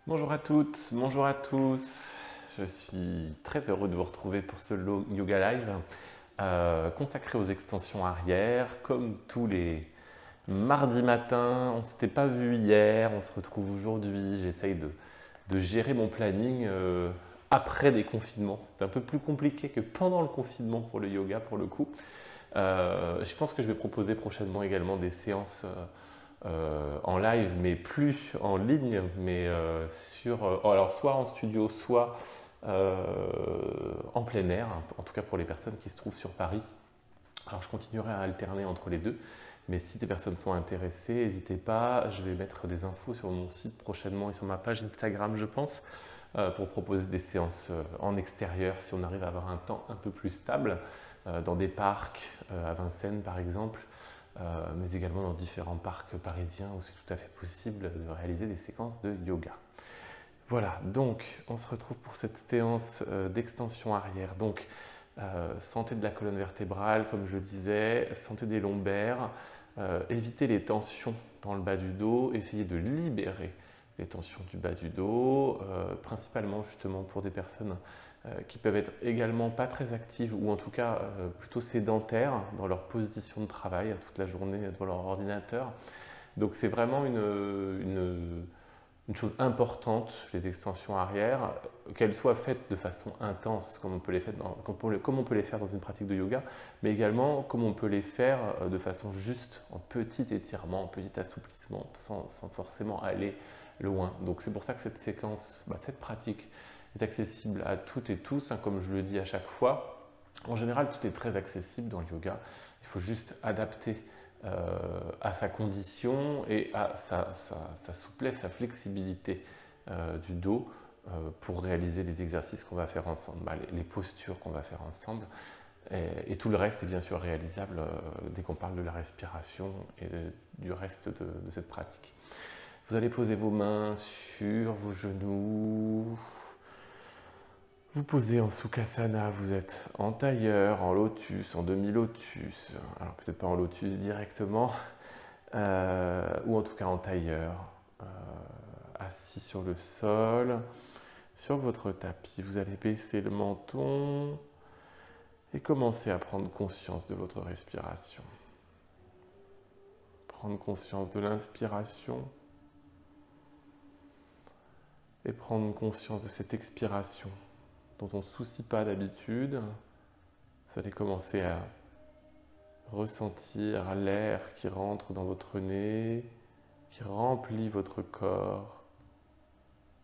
Bonjour à toutes, bonjour à tous. Je suis très heureux de vous retrouver pour ce Yoga Live consacré aux extensions arrière. Comme tous les mardis matins, on ne s'était pas vu hier, on se retrouve aujourd'hui. J'essaye de gérer mon planning après des confinements. C'est un peu plus compliqué que pendant le confinement pour le yoga pour le coup. Je pense que je vais proposer prochainement également des séances en live, mais plus en ligne, mais alors soit en studio, soit en plein air, en tout cas pour les personnes qui se trouvent sur Paris. Alors je continuerai à alterner entre les deux, mais si des personnes sont intéressées, n'hésitez pas, je vais mettre des infos sur mon site prochainement et sur ma page Instagram, je pense, pour proposer des séances en extérieur si on arrive à avoir un temps un peu plus stable, dans des parcs, à Vincennes par exemple, mais également dans différents parcs parisiens où c'est tout à fait possible de réaliser des séquences de yoga. Voilà, donc on se retrouve pour cette séance d'extension arrière. Donc, santé de la colonne vertébrale, comme je le disais, santé des lombaires, éviter les tensions dans le bas du dos, essayer de libérer les tensions du bas du dos, principalement justement pour des personnes qui peuvent être également pas très actives ou en tout cas plutôt sédentaires dans leur position de travail toute la journée devant leur ordinateur. Donc c'est vraiment une chose importante, les extensions arrière, qu'elles soient faites de façon intense, comme on peut les faire dans une pratique de yoga, mais également comme on peut les faire de façon juste, en petit étirement, en petit assouplissement, sans forcément aller loin. Donc c'est pour ça que cette séquence, cette pratique est accessible à toutes et tous, comme je le dis à chaque fois. En général, tout est très accessible dans le yoga. Il faut juste adapter à sa condition et à sa souplesse, sa flexibilité du dos pour réaliser les exercices qu'on va faire ensemble, les postures qu'on va faire ensemble. Et tout le reste est bien sûr réalisable dès qu'on parle de la respiration et du reste de cette pratique. Vous allez poser vos mains sur vos genoux. Vous posez en Sukhasana, vous êtes en tailleur, en lotus, en demi-lotus, alors peut-être pas en lotus directement, ou en tout cas en tailleur, assis sur le sol, sur votre tapis. Vous allez baisser le menton et commencer à prendre conscience de votre respiration. Prendre conscience de l'inspiration et prendre conscience de cette expiration dont on ne se soucie pas d'habitude. Vous allez commencer à ressentir l'air qui rentre dans votre nez, qui remplit votre corps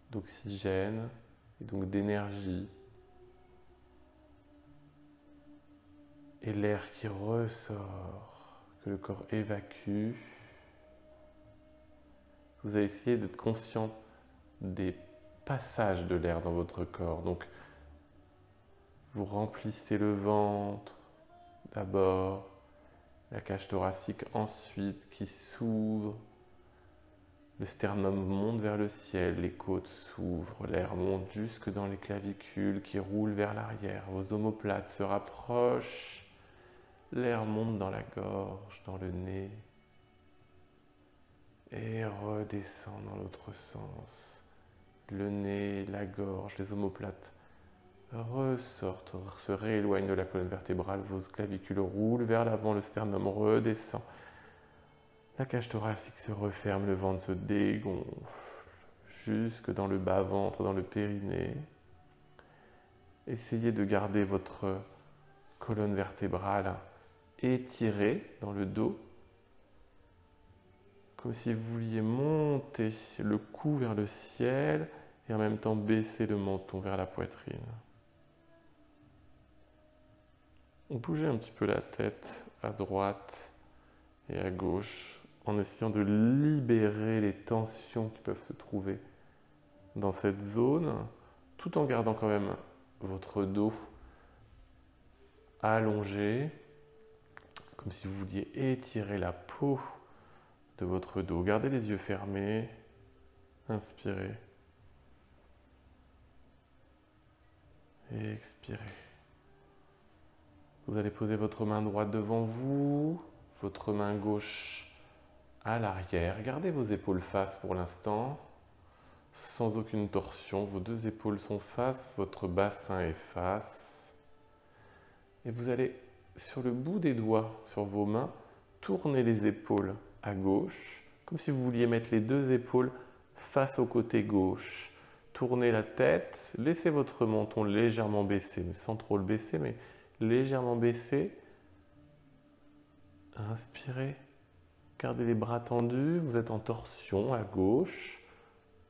d'oxygène et donc d'énergie. Et l'air qui ressort, que le corps évacue. Vous allez essayer d'être conscient des passages de l'air dans votre corps. Donc, vous remplissez le ventre d'abord, la cage thoracique ensuite qui s'ouvre, le sternum monte vers le ciel, les côtes s'ouvrent, l'air monte jusque dans les clavicules qui roulent vers l'arrière, vos omoplates se rapprochent, l'air monte dans la gorge, dans le nez et redescend dans l'autre sens. Le nez, la gorge, les omoplates ressortent, se rééloignent de la colonne vertébrale, vos clavicules roulent vers l'avant, le sternum redescend. La cage thoracique se referme, le ventre se dégonfle jusque dans le bas-ventre, dans le périnée. Essayez de garder votre colonne vertébrale étirée dans le dos, comme si vous vouliez monter le cou vers le ciel et en même temps baisser le menton vers la poitrine. Bougez un petit peu la tête à droite et à gauche en essayant de libérer les tensions qui peuvent se trouver dans cette zone, tout en gardant quand même votre dos allongé, comme si vous vouliez étirer la peau de votre dos. Gardez les yeux fermés, inspirez et expirez. Vous allez poser votre main droite devant vous, votre main gauche à l'arrière. Gardez vos épaules face pour l'instant. sans aucune torsion. Vos deux épaules sont face, votre bassin est face. Et vous allez, sur le bout des doigts, sur vos mains, tourner les épaules à gauche, comme si vous vouliez mettre les deux épaules face au côté gauche. Tournez la tête, laissez votre menton légèrement baissé, mais sans trop le baisser, mais légèrement baissé. Inspirez, gardez les bras tendus, vous êtes en torsion à gauche.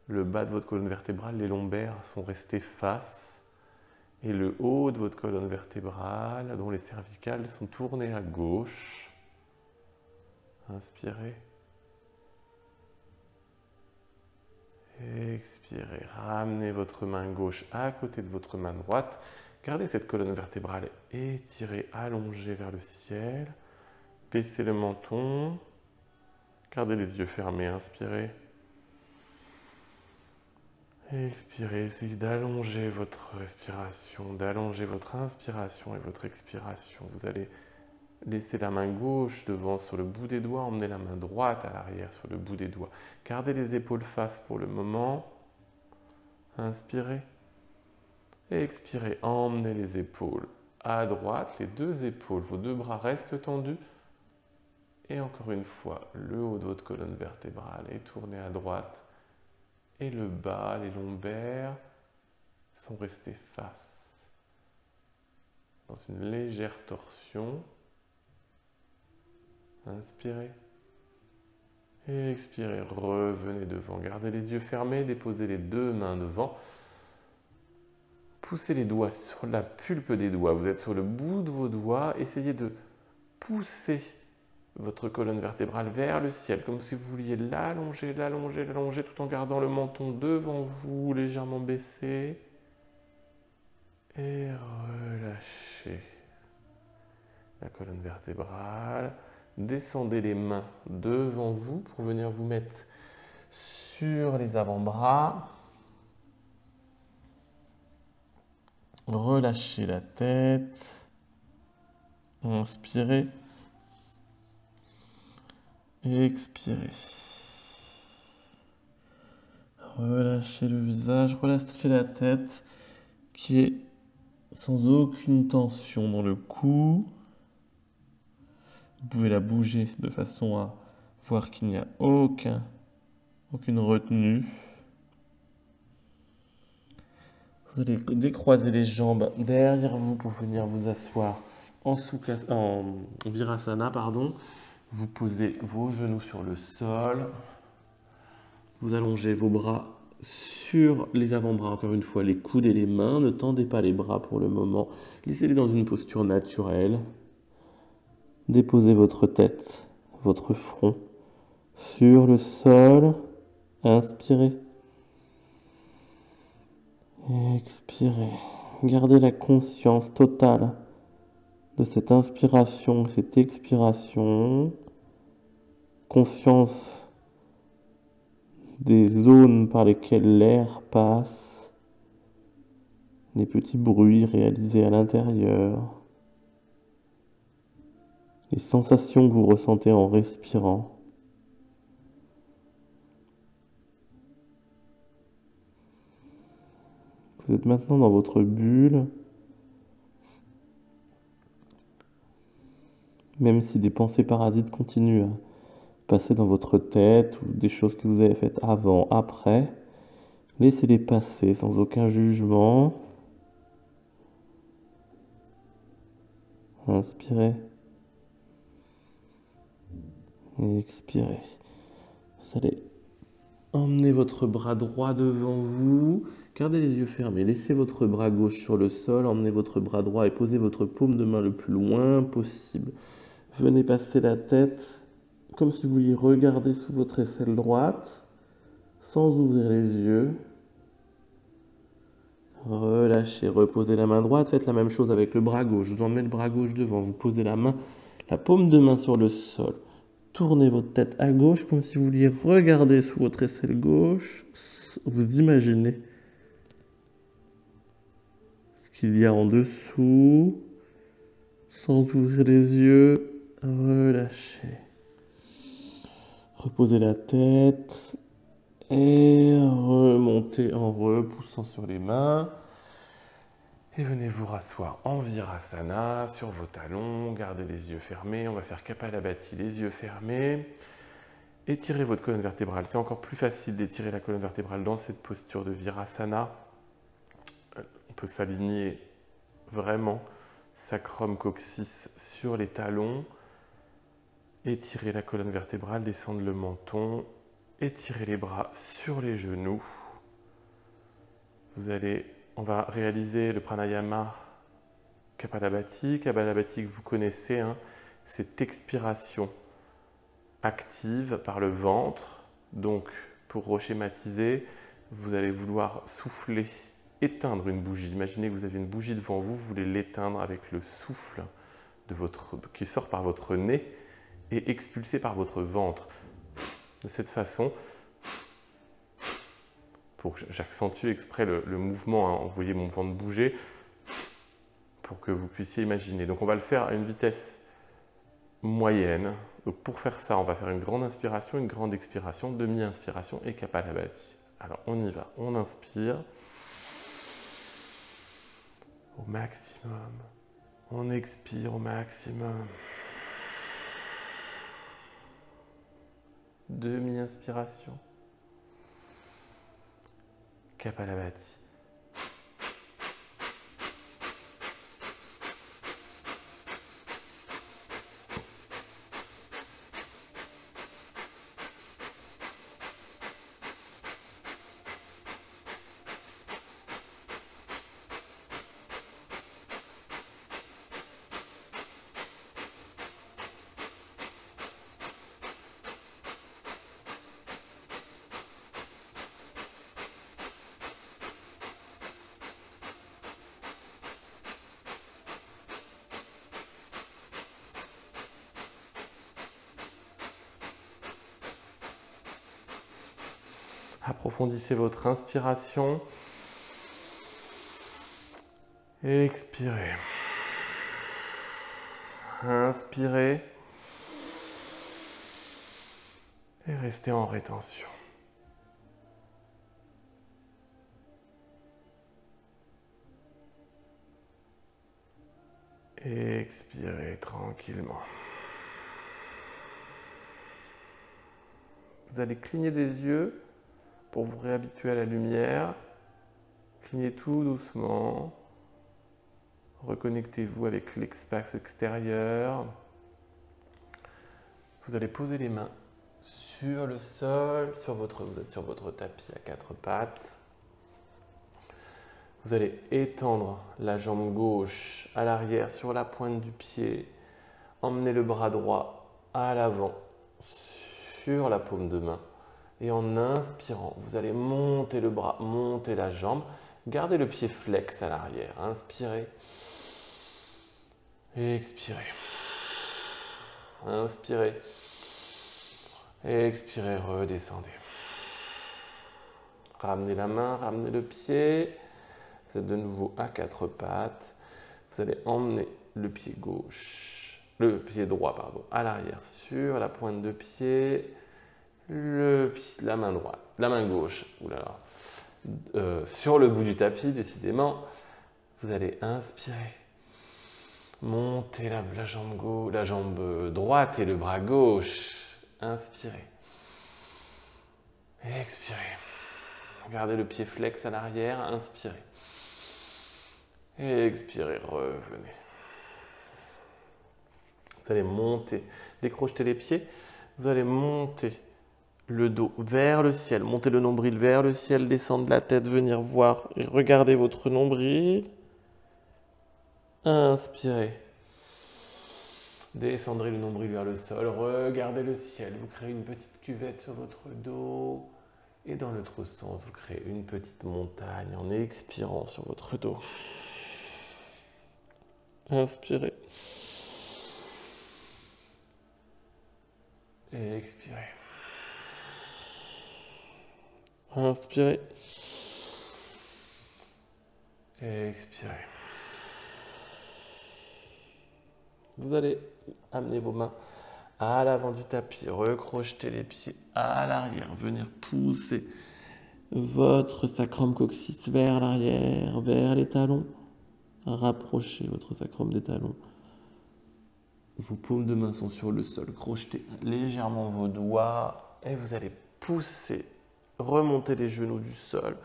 Le bas de votre colonne vertébrale, les lombaires sont restés face. Et le haut de votre colonne vertébrale, dont les cervicales sont tournées à gauche. Inspirez. Expirez. Ramenez votre main gauche à côté de votre main droite. Gardez cette colonne vertébrale étirée, allongée vers le ciel. Baissez le menton. Gardez les yeux fermés. Inspirez. Expirez, essayez d'allonger votre respiration, d'allonger votre inspiration et votre expiration. Vous allez laisser la main gauche devant sur le bout des doigts, emmenez la main droite à l'arrière sur le bout des doigts. Gardez les épaules face pour le moment. Inspirez. Et expirez, emmenez les épaules à droite, les deux épaules, vos deux bras restent tendus. Et encore une fois, le haut de votre colonne vertébrale est tourné à droite. Et le bas, les lombaires, sont restés face. Dans une légère torsion. Inspirez. Et expirez. Revenez devant. Gardez les yeux fermés. Déposez les deux mains devant. Poussez les doigts sur la pulpe des doigts. Vous êtes sur le bout de vos doigts. Essayez de pousser votre colonne vertébrale vers le ciel, comme si vous vouliez l'allonger, l'allonger, l'allonger, tout en gardant le menton devant vous, légèrement baissé. Et relâchez la colonne vertébrale. Descendez les mains devant vous pour venir vous mettre sur les avant-bras. Relâchez la tête. Inspirez. Expirez. Relâchez le visage, relâchez la tête qui est sans aucune tension dans le cou. Vous pouvez la bouger de façon à voir qu'il n'y a aucune retenue. Vous allez décroiser les jambes derrière vous pour venir vous asseoir en Virasana, pardon. Vous posez vos genoux sur le sol. Vous allongez vos bras sur les avant-bras, encore une fois, les coudes et les mains. Ne tendez pas les bras pour le moment. Laissez-les dans une posture naturelle. Déposez votre tête, votre front sur le sol. Inspirez. Expirez. Gardez la conscience totale de cette inspiration, cette expiration. Conscience des zones par lesquelles l'air passe, les petits bruits réalisés à l'intérieur, les sensations que vous ressentez en respirant. Vous êtes maintenant dans votre bulle, même si des pensées parasites continuent à passer dans votre tête ou des choses que vous avez faites avant, après, laissez-les passer sans aucun jugement. Inspirez. Et expirez. Vous allez emmener votre bras droit devant vous. Gardez les yeux fermés. Laissez votre bras gauche sur le sol. Emmenez votre bras droit et posez votre paume de main le plus loin possible. Venez passer la tête comme si vous vouliez regarder sous votre aisselle droite, sans ouvrir les yeux. Relâchez, reposez la main droite, faites la même chose avec le bras gauche. Vous emmenez le bras gauche devant, vous posez la paume de main sur le sol. Tournez votre tête à gauche comme si vous vouliez regarder sous votre aisselle gauche. Vous imaginez ce qu'il y a en dessous, sans ouvrir les yeux. Relâchez. Reposez la tête, Et remontez en repoussant sur les mains. Et venez vous rasseoir en Virasana sur vos talons. Gardez les yeux fermés. On va faire Kapalabhati, les yeux fermés. Étirez votre colonne vertébrale. C'est encore plus facile d'étirer la colonne vertébrale dans cette posture de Virasana. On peut s'aligner vraiment sacrum coccyx sur les talons. Étirez la colonne vertébrale, descendre le menton. Étirez les bras sur les genoux. On va réaliser le pranayama Kapalabhati. Kapalabhati que vous connaissez, hein, cette expiration active par le ventre. Donc, pour reschématiser, vous allez vouloir souffler, éteindre une bougie. Imaginez que vous avez une bougie devant vous, vous voulez l'éteindre avec le souffle qui sort par votre nez et expulsé par votre ventre. De cette façon, pour que j'accentue exprès le mouvement, hein, vous voyez mon ventre bouger, pour que vous puissiez imaginer. Donc on va le faire à une vitesse moyenne. Donc pour faire ça, on va faire une grande inspiration, une grande expiration, demi-inspiration et Kapalabhati. Alors on y va, on inspire au maximum, on expire au maximum. Demi-inspiration. Kapalabhati. Approfondissez votre inspiration. Expirez. Inspirez. Et restez en rétention. Expirez tranquillement. Vous allez cligner des yeux pour vous réhabituer à la lumière. Clignez tout doucement. Reconnectez-vous avec l'espace extérieur. Vous allez poser les mains sur le sol, vous êtes sur votre tapis à quatre pattes. Vous allez étendre la jambe gauche à l'arrière sur la pointe du pied. Emmenez le bras droit à l'avant sur la paume de main. Et en inspirant, vous allez monter le bras, monter la jambe. Gardez le pied flex à l'arrière. Inspirez. Expirez. Inspirez. Expirez, redescendez. Ramenez la main, ramenez le pied. Vous êtes de nouveau à quatre pattes. Vous allez emmener le pied droit, à l'arrière sur la pointe de pied. La main droite, la main gauche, sur le bout du tapis, décidément. Vous allez inspirer. Montez la jambe droite et le bras gauche. Inspirez. Expirez. Gardez le pied flex à l'arrière. Inspirez. Expirez. Revenez. Vous allez monter. Décrochez les pieds. Vous allez monter le dos vers le ciel. Monter le nombril vers le ciel. Descendre la tête. Venir voir et regarder votre nombril. Inspirez. Descendrez le nombril vers le sol, regardez le ciel, vous créez une petite cuvette sur votre dos et dans l'autre sens, vous créez une petite montagne en expirant sur votre dos. Inspirez. Et expirez. Inspirez. Et expirez. Vous allez amener vos mains à l'avant du tapis. Recrochetez les pieds à l'arrière. Venir pousser votre sacrum coccyx vers l'arrière, vers les talons. Rapprochez votre sacrum des talons. Vos paumes de main sont sur le sol. Crochetez légèrement vos doigts et vous allez pousser, remonter les genoux du sol,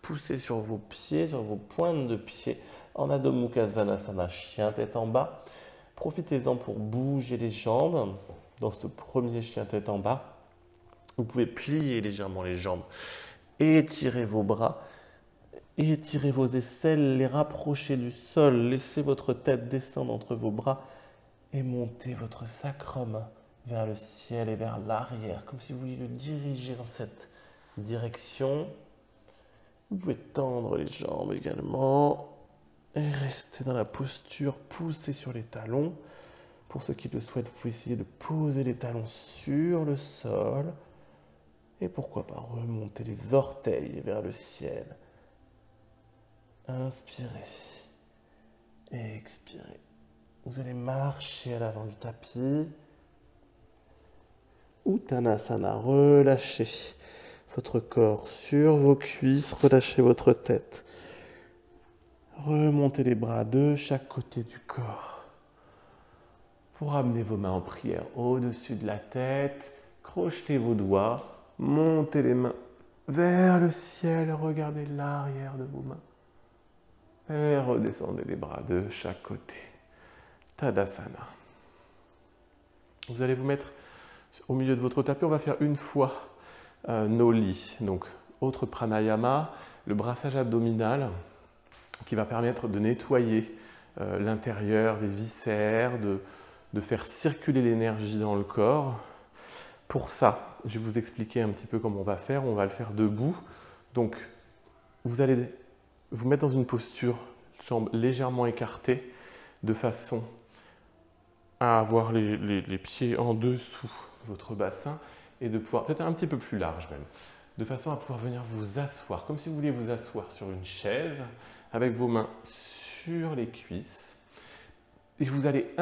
pousser sur vos pieds, sur vos pointes de pied en Adho Mukha Svanasana, chien tête en bas. Profitez-en pour bouger les jambes dans ce premier chien tête en bas. Vous pouvez plier légèrement les jambes, étirez vos bras, étirez vos aisselles, les rapprocher du sol, laissez votre tête descendre entre vos bras et montez votre sacrum vers le ciel et vers l'arrière, comme si vous vouliez le diriger dans cette direction. Vous pouvez tendre les jambes également et rester dans la posture, pousser sur les talons. Pour ceux qui le souhaitent, vous pouvez essayer de poser les talons sur le sol et pourquoi pas remonter les orteils vers le ciel. Inspirez et expirez. Vous allez marcher à l'avant du tapis. Uttanasana, relâchez votre corps sur vos cuisses, relâchez votre tête. Remontez les bras de chaque côté du corps. Pour amener vos mains en prière au-dessus de la tête, crochetez vos doigts, montez les mains vers le ciel, regardez l'arrière de vos mains. Et redescendez les bras de chaque côté. Tadasana. Vous allez vous mettre au milieu de votre tapis. On va faire une fois nos lits. Donc, autre pranayama, le brassage abdominal qui va permettre de nettoyer l'intérieur des viscères, de faire circuler l'énergie dans le corps. Pour ça, je vais vous expliquer un petit peu comment on va faire. On va le faire debout. Donc, vous allez vous mettre dans une posture, jambes légèrement écartées, de façon à avoir les pieds en dessous de votre bassin et de pouvoir, peut-être un petit peu plus large même, de façon à pouvoir venir vous asseoir, comme si vous vouliez vous asseoir sur une chaise, avec vos mains sur les cuisses. Et vous allez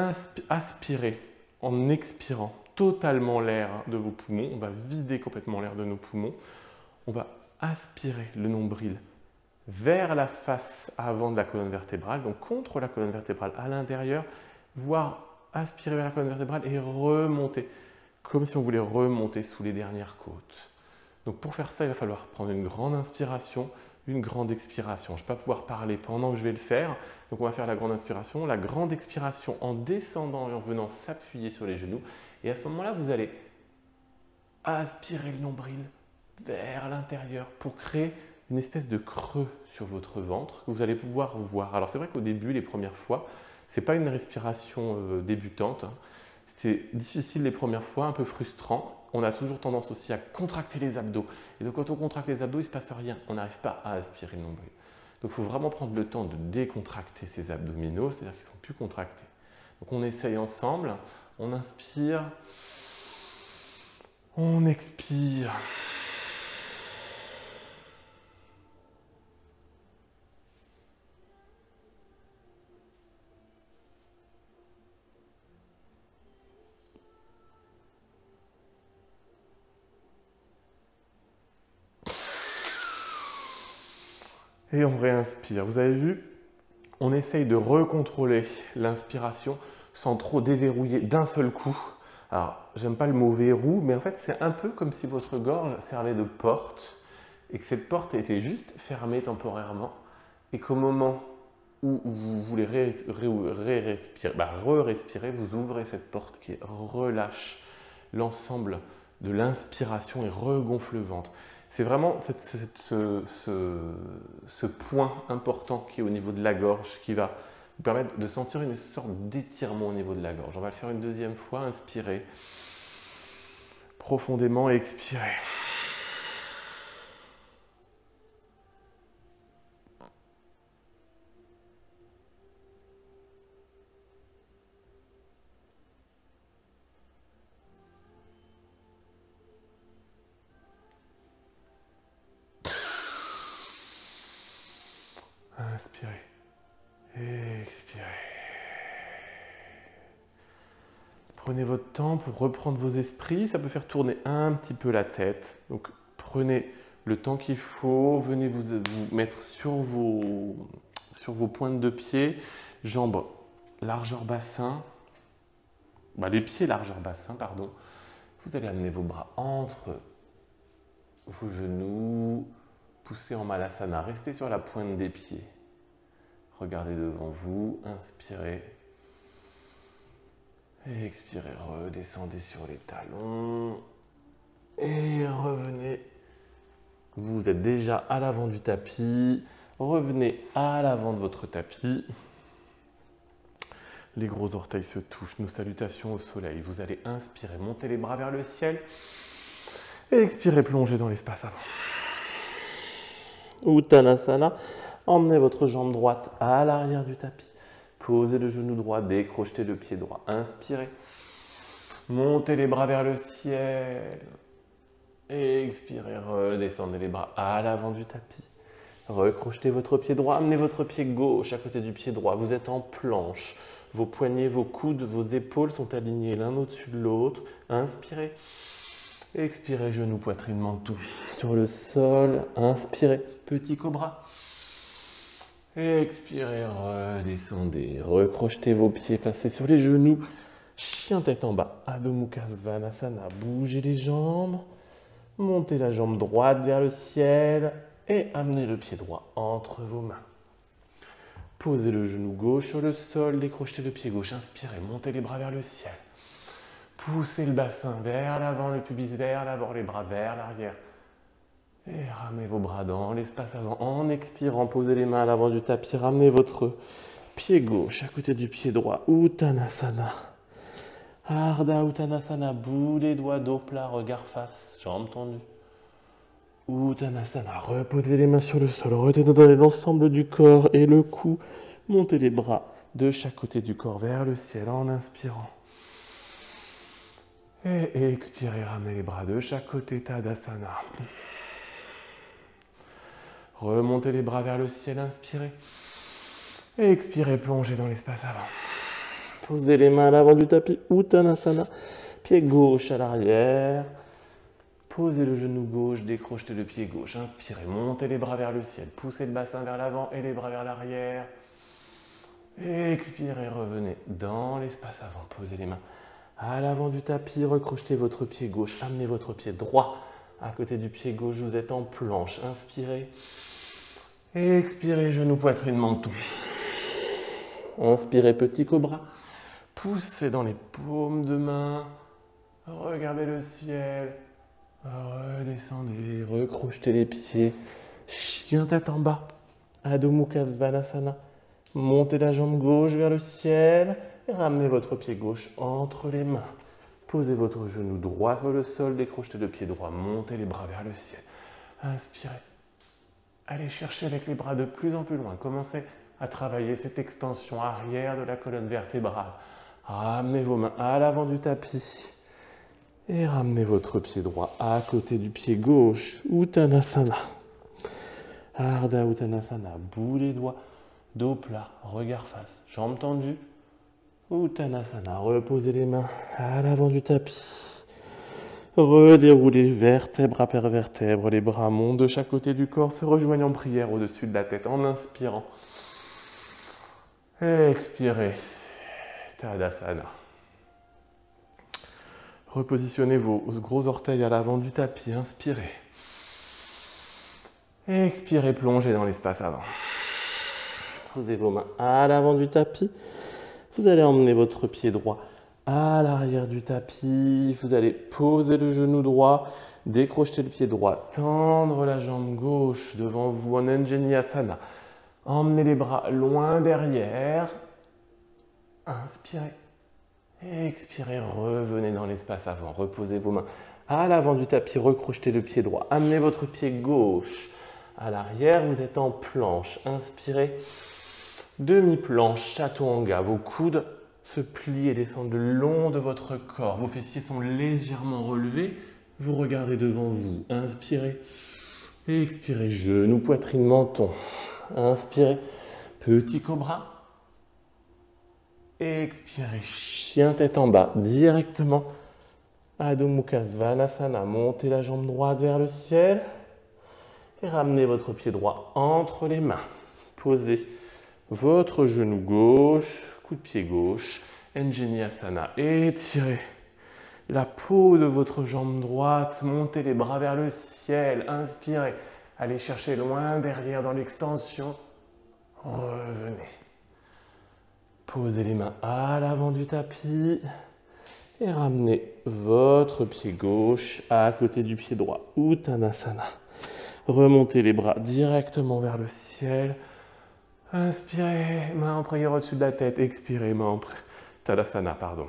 aspirer en expirant totalement l'air de vos poumons. On va vider complètement l'air de nos poumons. On va aspirer le nombril vers la face avant de la colonne vertébrale, donc contre la colonne vertébrale à l'intérieur, voire aspirer vers la colonne vertébrale et remonter, comme si on voulait remonter sous les dernières côtes. Donc pour faire ça, il va falloir prendre une grande inspiration, une grande expiration. Je ne vais pas pouvoir parler pendant que je vais le faire, donc on va faire la grande inspiration, la grande expiration en descendant et en venant s'appuyer sur les genoux. Et à ce moment-là, vous allez aspirer le nombril vers l'intérieur pour créer une espèce de creux sur votre ventre que vous allez pouvoir voir. Alors c'est vrai qu'au début, les premières fois, ce n'est pas une respiration débutante. C'est difficile les premières fois, un peu frustrant. On a toujours tendance aussi à contracter les abdos. Et donc quand on contracte les abdos, il ne se passe rien. On n'arrive pas à aspirer le nombril. Donc il faut vraiment prendre le temps de décontracter ces abdominaux, c'est-à-dire qu'ils ne sont plus contractés. Donc on essaye ensemble. On inspire. On expire. Et on réinspire. Vous avez vu, on essaye de recontrôler l'inspiration sans trop déverrouiller d'un seul coup. Alors, j'aime pas le mot verrou, mais en fait, c'est un peu comme si votre gorge servait de porte et que cette porte était juste fermée temporairement et qu'au moment où vous voulez re-respirer, vous ouvrez cette porte qui relâche l'ensemble de l'inspiration et regonfle le ventre. C'est vraiment ce point important qui est au niveau de la gorge qui va vous permettre de sentir une sorte d'étirement au niveau de la gorge. On va le faire une deuxième fois. Inspirez profondément et expirez. Inspirez. Expirez. Prenez votre temps pour reprendre vos esprits. Ça peut faire tourner un petit peu la tête. Donc, prenez le temps qu'il faut. Venez vous mettre sur vos pointes de pied. Jambes largeur bassin. Les pieds largeur bassin, pardon. Vous allez amener vos bras entre vos genoux. Poussez en Malasana. Restez sur la pointe des pieds. Regardez devant vous. Inspirez. Et expirez, redescendez sur les talons et revenez. Vous êtes déjà à l'avant du tapis. Revenez à l'avant de votre tapis. Les gros orteils se touchent. Nos salutations au soleil. Vous allez inspirer, monter les bras vers le ciel. Et expirez, plongez dans l'espace avant. Uttanasana. Emmenez votre jambe droite à l'arrière du tapis. Posez le genou droit, décrochez le pied droit. Inspirez. Montez les bras vers le ciel. Expirez, redescendez les bras à l'avant du tapis. Recrochetez votre pied droit, amenez votre pied gauche à côté du pied droit. Vous êtes en planche. Vos poignets, vos coudes, vos épaules sont alignés l'un au-dessus de l'autre. Inspirez. Expirez, genou, poitrine, menton. Sur le sol, inspirez. Petit cobra. Expirez, redescendez, recrochetez vos pieds, passez sur les genoux, chien tête en bas, Adho Mukha Svanasana, bougez les jambes, montez la jambe droite vers le ciel et amenez le pied droit entre vos mains. Posez le genou gauche sur le sol, décrochez le pied gauche, inspirez, montez les bras vers le ciel, poussez le bassin vers l'avant, le pubis vers l'avant, les bras vers l'arrière. Et ramenez vos bras dans l'espace avant. En expirant, posez les mains à l'avant du tapis. Ramenez votre pied gauche à côté du pied droit. Uttanasana. Ardha Uttanasana. Bout des doigts, dos plat, regard face, jambes tendues. Uttanasana. Reposez les mains sur le sol. Retenez l'ensemble du corps et le cou. Montez les bras de chaque côté du corps vers le ciel en inspirant. Et expirez, ramenez les bras de chaque côté. Tadasana. Remontez les bras vers le ciel, inspirez. Et expirez, plongez dans l'espace avant. Posez les mains à l'avant du tapis, Uttanasana. Pied gauche à l'arrière. Posez le genou gauche, décrochez le pied gauche. Inspirez, montez les bras vers le ciel. Poussez le bassin vers l'avant et les bras vers l'arrière. Et expirez, revenez dans l'espace avant. Posez les mains à l'avant du tapis. Recrochez votre pied gauche. Amenez votre pied droit à côté du pied gauche. Vous êtes en planche. Inspirez. Et expirez, genou, poitrine, menton. Inspirez, petit cobra. Poussez dans les paumes de main. Regardez le ciel. Redescendez, recrochetez les pieds. Chien tête en bas. Adho Mukha Svanasana. Montez la jambe gauche vers le ciel. Et ramenez votre pied gauche entre les mains. Posez votre genou droit sur le sol. Décrochez le pied droit. Montez les bras vers le ciel. Inspirez. Allez chercher avec les bras de plus en plus loin. Commencez à travailler cette extension arrière de la colonne vertébrale. Ramenez vos mains à l'avant du tapis. Et ramenez votre pied droit à côté du pied gauche. Uttanasana. Ardha Uttanasana. Bout les doigts. Dos plat. Regard face. Jambes tendues. Uttanasana. Reposez les mains à l'avant du tapis. Redéroulez vertèbre après vertèbre, les bras montent de chaque côté du corps, se rejoignent en prière au-dessus de la tête en inspirant. Expirez. Tadasana. Repositionnez vos gros orteils à l'avant du tapis, inspirez. Expirez, plongez dans l'espace avant. Posez vos mains à l'avant du tapis. Vous allez emmener votre pied droit à l'arrière du tapis, vous allez poser le genou droit, décrocher le pied droit, tendre la jambe gauche devant vous en Anjaneyasana. Emmenez les bras loin derrière. Inspirez. Expirez, revenez dans l'espace avant. Reposez vos mains à l'avant du tapis, recrochetez le pied droit. Amenez votre pied gauche à l'arrière, vous êtes en planche. Inspirez. Demi-planche, chaturanga. Vos coudes se plient et descendent le long de votre corps. Vos fessiers sont légèrement relevés. Vous regardez devant vous. Inspirez. Expirez. Genoux, poitrine, menton. Inspirez. Petit cobra. Expirez, chien tête en bas, directement. Adho Mukha Svanasana, montez la jambe droite vers le ciel. Et ramenez votre pied droit entre les mains. Posez votre genou gauche, coup de pied gauche. Anjaneyasana, étirez la peau de votre jambe droite, montez les bras vers le ciel, inspirez, allez chercher loin derrière dans l'extension, revenez. Posez les mains à l'avant du tapis et ramenez votre pied gauche à côté du pied droit, Uttanasana. Remontez les bras directement vers le ciel, inspirez, main en prière au-dessus de la tête, expirez, main en prière. Tadasana, pardon.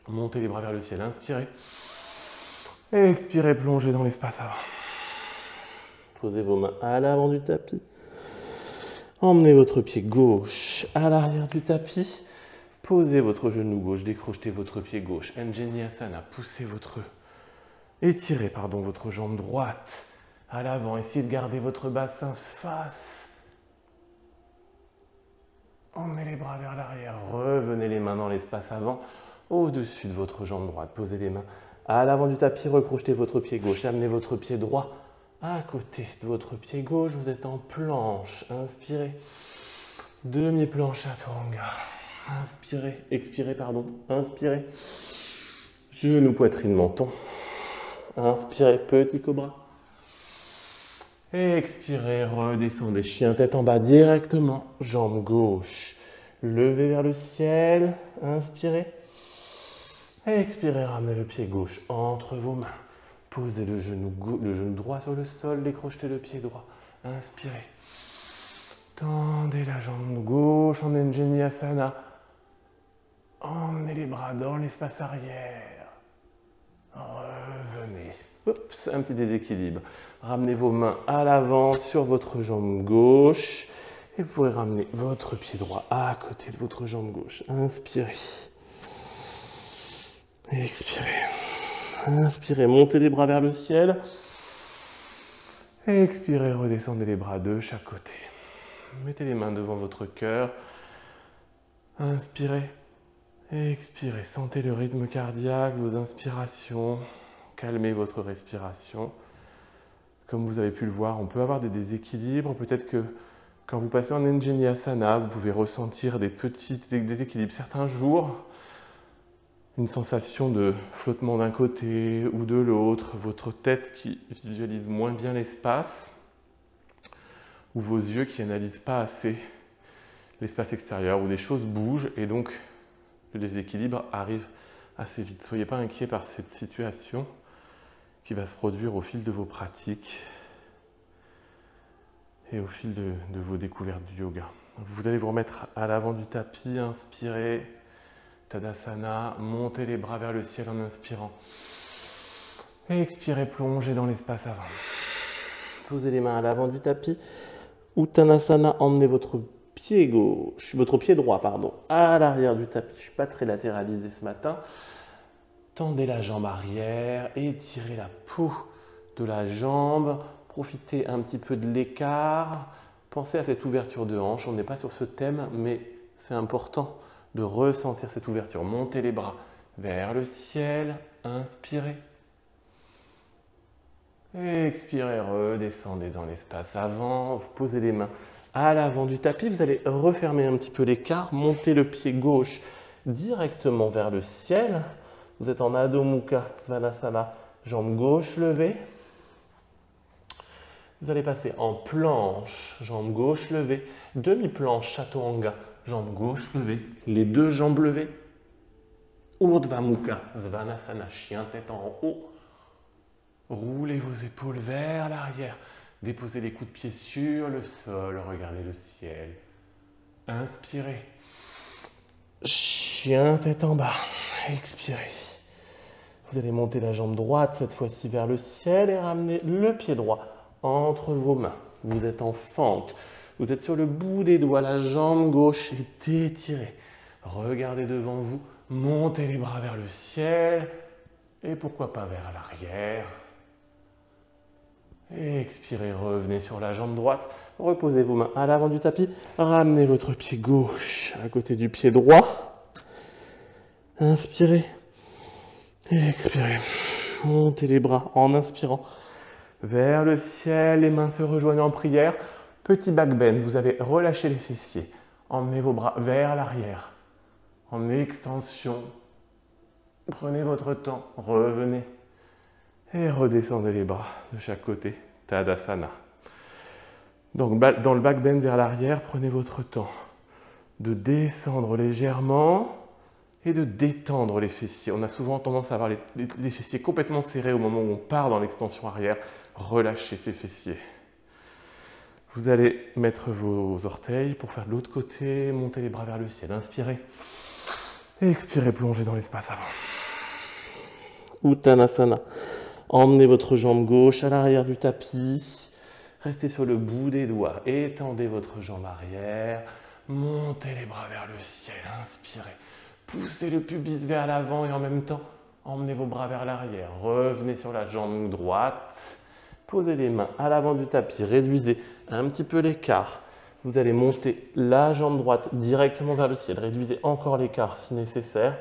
Montez les bras vers le ciel, inspirez. Et expirez, plongez dans l'espace avant. Posez vos mains à l'avant du tapis. Emmenez votre pied gauche à l'arrière du tapis. Posez votre genou gauche, décrochez votre pied gauche. Anjaneyasana, poussez étirez votre jambe droite à l'avant. Essayez de garder votre bassin face. Emmenez les bras vers l'arrière, revenez les mains dans l'espace avant, au-dessus de votre jambe droite. Posez les mains à l'avant du tapis, recrochetez votre pied gauche, amenez votre pied droit à côté de votre pied gauche. Vous êtes en planche, inspirez. Demi-planche chaturanga, inspirez, expirez, inspirez. Genou, poitrine, menton. Inspirez, petit cobra. Expirez, redescendez, chien tête en bas directement, jambe gauche, levez vers le ciel, inspirez. Expirez, ramenez le pied gauche entre vos mains. Posez le genou droit sur le sol, décrochez le pied droit, inspirez. Tendez la jambe gauche en Anjaneyasana. Emmenez les bras dans l'espace arrière. Revenez. Oups, un petit déséquilibre. Ramenez vos mains à l'avant sur votre jambe gauche. Et vous pourrez ramener votre pied droit à côté de votre jambe gauche. Inspirez. Expirez. Inspirez, montez les bras vers le ciel. Expirez, redescendez les bras de chaque côté. Mettez les mains devant votre cœur. Inspirez. Expirez, sentez le rythme cardiaque, vos inspirations. Calmez votre respiration. Comme vous avez pu le voir, on peut avoir des déséquilibres. Peut-être que quand vous passez en Anjaneyasana, vous pouvez ressentir des petits déséquilibres. Certains jours, une sensation de flottement d'un côté ou de l'autre, votre tête qui visualise moins bien l'espace, ou vos yeux qui n'analysent pas assez l'espace extérieur, où des choses bougent et donc le déséquilibre arrive assez vite. Soyez pas inquiets par cette situation qui va se produire au fil de vos pratiques et au fil de vos découvertes du yoga. Vous allez vous remettre à l'avant du tapis, inspirez, Tadasana, montez les bras vers le ciel en inspirant. Et expirez, plongez dans l'espace avant. Posez les mains à l'avant du tapis. Uttanasana, emmenez votre pied gauche, votre pied droit, à l'arrière du tapis. Je ne suis pas très latéralisé ce matin. Tendez la jambe arrière, étirez la peau de la jambe. Profitez un petit peu de l'écart. Pensez à cette ouverture de hanche. On n'est pas sur ce thème, mais c'est important de ressentir cette ouverture. Montez les bras vers le ciel. Inspirez. Expirez, redescendez dans l'espace avant. Vous posez les mains à l'avant du tapis. Vous allez refermer un petit peu l'écart. Montez le pied gauche directement vers le ciel. Vous êtes en Adho Mukha Svanasana, jambe gauche levée. Vous allez passer en planche, jambe gauche levée, demi-planche chaturanga, jambe gauche levée, les deux jambes levées. Urdhva Mukha Svanasana, chien tête en haut. Roulez vos épaules vers l'arrière. Déposez les coudes de pied sur le sol. Regardez le ciel. Inspirez. Chien tête en bas. Expirez. Vous allez monter la jambe droite cette fois-ci vers le ciel et ramener le pied droit entre vos mains. Vous êtes en fente. Vous êtes sur le bout des doigts. La jambe gauche est étirée. Regardez devant vous. Montez les bras vers le ciel. Et pourquoi pas vers l'arrière. Et expirez, revenez sur la jambe droite. Reposez vos mains à l'avant du tapis. Ramenez votre pied gauche à côté du pied droit. Inspirez. Et expirez. Montez les bras en inspirant vers le ciel. Les mains se rejoignent en prière. Petit back bend. Vous avez relâché les fessiers. Emmenez vos bras vers l'arrière. En extension. Prenez votre temps. Revenez. Et redescendez les bras de chaque côté. Tadasana. Donc, dans le back bend vers l'arrière, prenez votre temps de descendre légèrement et de détendre les fessiers. On a souvent tendance à avoir les fessiers complètement serrés au moment où on part dans l'extension arrière. Relâchez ces fessiers. Vous allez mettre vos orteils pour faire de l'autre côté, monter les bras vers le ciel. Inspirez et expirez, plongez dans l'espace avant. Uttanasana. Emmenez votre jambe gauche à l'arrière du tapis. Restez sur le bout des doigts. Étendez votre jambe arrière. Montez les bras vers le ciel. Inspirez. Poussez le pubis vers l'avant et en même temps, emmenez vos bras vers l'arrière. Revenez sur la jambe droite. Posez les mains à l'avant du tapis. Réduisez un petit peu l'écart. Vous allez monter la jambe droite directement vers le ciel. Réduisez encore l'écart si nécessaire.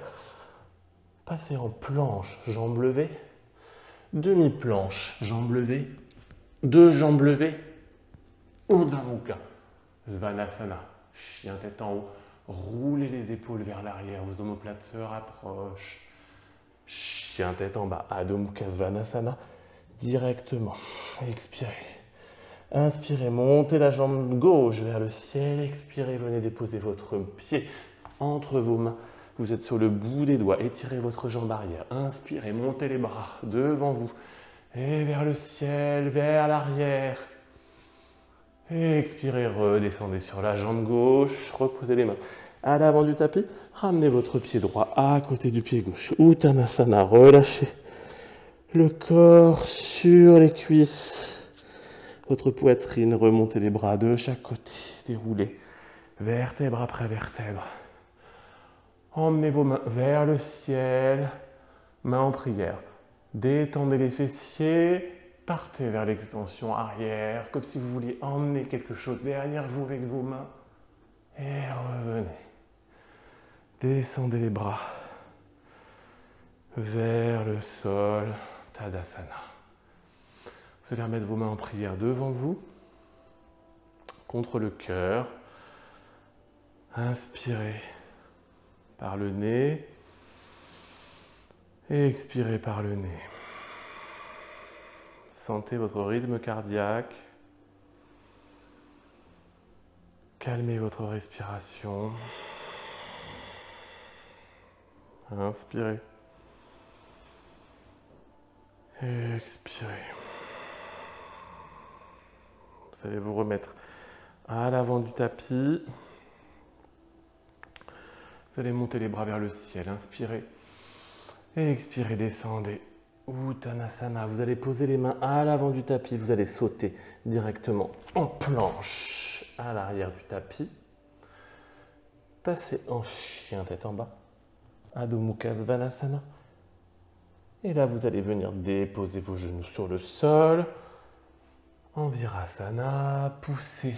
Passez en planche, jambes levées. Demi-planche, jambes levées. Deux jambes levées. Urdhva Mukha. Svanasana. Chien tête en haut. Roulez les épaules vers l'arrière. Vos omoplates se rapprochent. Chien tête en bas. Adho Mukha Svanasana. Directement. Expirez. Inspirez. Montez la jambe gauche vers le ciel. Expirez. Venez déposer votre pied entre vos mains. Vous êtes sur le bout des doigts. Étirez votre jambe arrière. Inspirez. Montez les bras devant vous. Et vers le ciel, vers l'arrière. Et expirez, redescendez sur la jambe gauche. Reposez les mains à l'avant du tapis. Ramenez votre pied droit à côté du pied gauche. Uttanasana, relâchez le corps sur les cuisses. Votre poitrine, remontez les bras de chaque côté. Déroulez vertèbre après vertèbre. Emmenez vos mains vers le ciel. Mains en prière. Détendez les fessiers, partez vers l'extension arrière, comme si vous vouliez emmener quelque chose derrière vous avec vos mains. Et revenez. Descendez les bras vers le sol, Tadasana. Vous allez remettre vos mains en prière devant vous, contre le cœur. Inspirez par le nez. Et expirez par le nez. Sentez votre rythme cardiaque. Calmez votre respiration. Inspirez. Expirez. Vous allez vous remettre à l'avant du tapis. Vous allez monter les bras vers le ciel. Inspirez. Et expirez, descendez. Uttanasana. Vous allez poser les mains à l'avant du tapis. Vous allez sauter directement en planche à l'arrière du tapis. Passez en chien tête en bas. Adho Mukha Svanasana. Et là, vous allez venir déposer vos genoux sur le sol. En Virasana. Poussez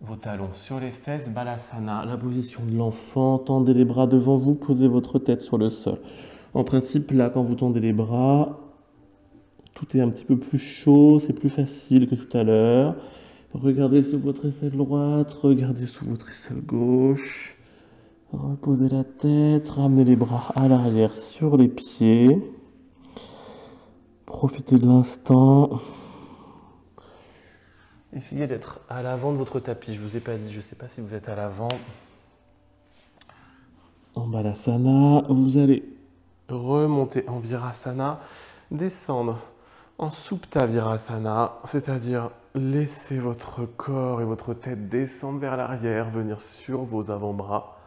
vos talons sur les fesses, Balasana, la position de l'enfant, tendez les bras devant vous, posez votre tête sur le sol. En principe, là, quand vous tendez les bras, tout est un petit peu plus chaud, c'est plus facile que tout à l'heure. Regardez sous votre aisselle droite, regardez sous votre aisselle gauche. Reposez la tête, ramenez les bras à l'arrière sur les pieds. Profitez de l'instant. Essayez d'être à l'avant de votre tapis. Je ne vous ai pas dit, je ne sais pas si vous êtes à l'avant. En Balasana, vous allez remonter en Virasana, descendre en Supta Virasana, c'est-à-dire laisser votre corps et votre tête descendre vers l'arrière, venir sur vos avant-bras.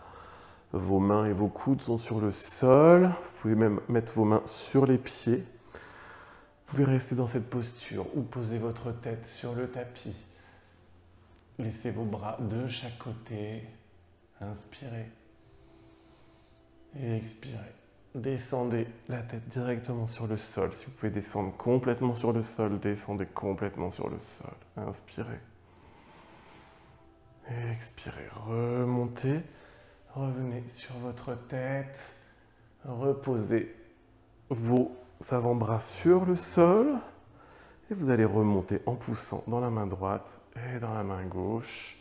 Vos mains et vos coudes sont sur le sol. Vous pouvez même mettre vos mains sur les pieds. Vous pouvez rester dans cette posture ou poser votre tête sur le tapis. Laissez vos bras de chaque côté. Inspirez et expirez. descendez la tête directement sur le sol. Si vous pouvez descendre complètement sur le sol, descendez complètement sur le sol. Inspirez. Expirez, remontez. Revenez sur votre tête. Reposez vos avant-bras sur le sol. Et vous allez remonter en poussant dans la main droite et dans la main gauche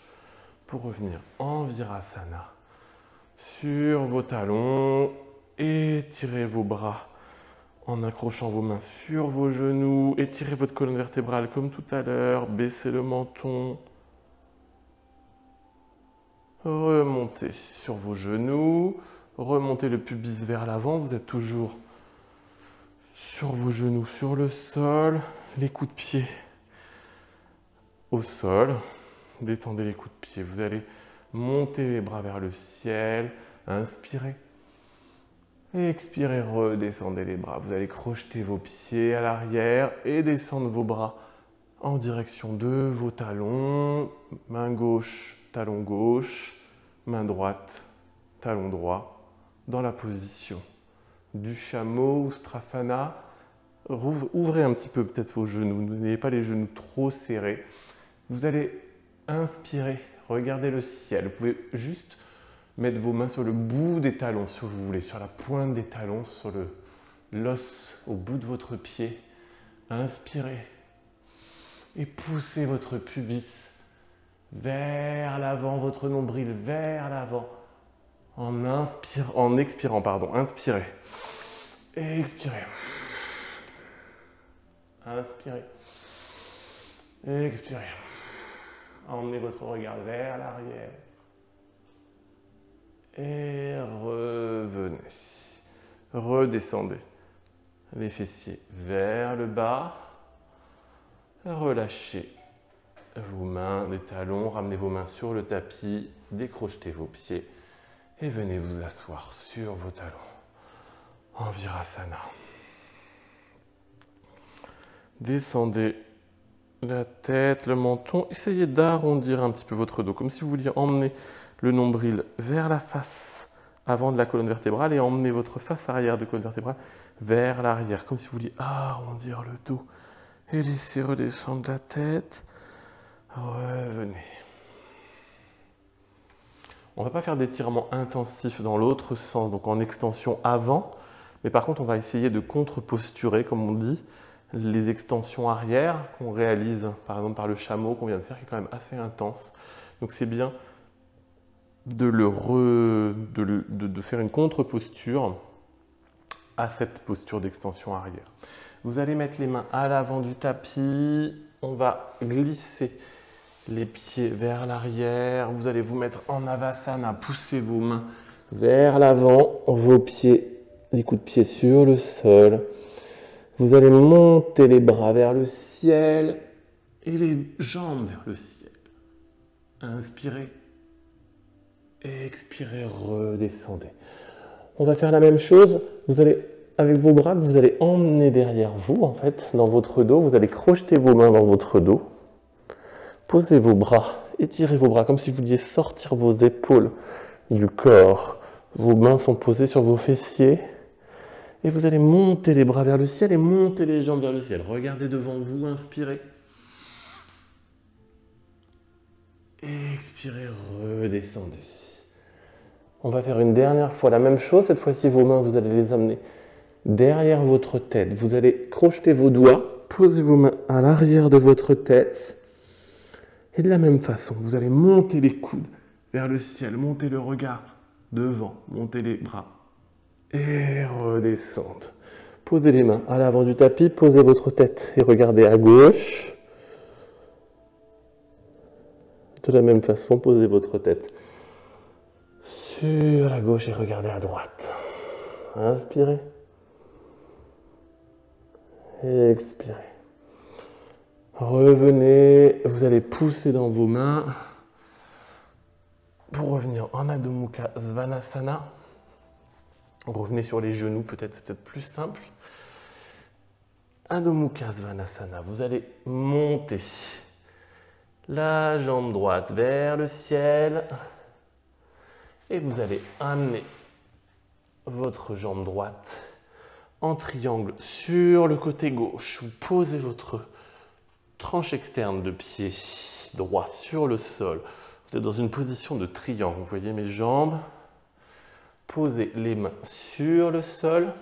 pour revenir en Virasana. Sur vos talons, étirez vos bras en accrochant vos mains sur vos genoux. Étirez votre colonne vertébrale comme tout à l'heure. Baissez le menton. Remontez sur vos genoux. Remontez le pubis vers l'avant. Vous êtes toujours sur vos genoux, sur le sol. Les coups de pied au sol. Détendez les coups de pied. Vous allez monter les bras vers le ciel. Inspirez. Expirez, redescendez les bras. Vous allez crocheter vos pieds à l'arrière et descendre vos bras en direction de vos talons. Main gauche, talon gauche. Main droite, talon droit. Dans la position du chameau ou Strasana. Ouvrez un petit peu peut-être vos genoux. N'ayez pas les genoux trop serrés. Vous allez inspirer. Regardez le ciel. Vous pouvez juste mettre vos mains sur le bout des talons, si vous voulez, sur la pointe des talons, sur l'os au bout de votre pied. Inspirez et poussez votre pubis vers l'avant, votre nombril vers l'avant. En expirant, pardon. Inspirez. Et expirez. Inspirez. Et expirez. Emmenez votre regard vers l'arrière. Et revenez. Redescendez les fessiers vers le bas. Relâchez vos mains des talons. Ramenez vos mains sur le tapis. Décrochetez vos pieds. Et venez vous asseoir sur vos talons en Virasana. Descendez la tête, le menton. Essayez d'arrondir un petit peu votre dos, comme si vous vouliez emmener le nombril vers la face avant de la colonne vertébrale et emmener votre face arrière de colonne vertébrale vers l'arrière, comme si vous vouliez arrondir le dos. Et laissez redescendre la tête. Revenez. On ne va pas faire d'étirement intensif dans l'autre sens, donc en extension avant, mais par contre on va essayer de contre-posturer, comme on dit, les extensions arrière qu'on réalise par exemple par le chameau qu'on vient de faire, qui est quand même assez intense. Donc c'est bien de faire une contre-posture à cette posture d'extension arrière. Vous allez mettre les mains à l'avant du tapis, on va glisser les pieds vers l'arrière, vous allez vous mettre en Avasana, pousser vos mains vers l'avant, vos pieds, les coups de pied sur le sol. Vous allez monter les bras vers le ciel et les jambes vers le ciel. Inspirez, expirez, redescendez. On va faire la même chose, vous allez, avec vos bras que vous allez emmener derrière vous, en fait, dans votre dos, vous allez crocheter vos mains dans votre dos. Posez vos bras, étirez vos bras comme si vous vouliez sortir vos épaules du corps. Vos mains sont posées sur vos fessiers. Et vous allez monter les bras vers le ciel et monter les jambes vers le ciel. Regardez devant vous, inspirez. Expirez, redescendez. On va faire une dernière fois la même chose. Cette fois-ci, vos mains, vous allez les amener derrière votre tête. Vous allez crocheter vos doigts, poser vos mains à l'arrière de votre tête. Et de la même façon, vous allez monter les coudes vers le ciel, monter le regard devant, monter les bras et redescendre. Posez les mains à l'avant du tapis, posez votre tête et regardez à gauche. De la même façon, posez votre tête sur la gauche et regardez à droite. Inspirez. Et expirez. Revenez, vous allez pousser dans vos mains pour revenir en Adho Mukha Svanasana. Revenez sur les genoux, peut-être, c'est peut-être plus simple. Adho Mukha Svanasana, vous allez monter la jambe droite vers le ciel et vous allez amener votre jambe droite en triangle sur le côté gauche. Vous posez votre tranche externe de pied droit sur le sol. Vous êtes dans une position de triangle. Vous voyez mes jambes. Posez les mains sur le sol.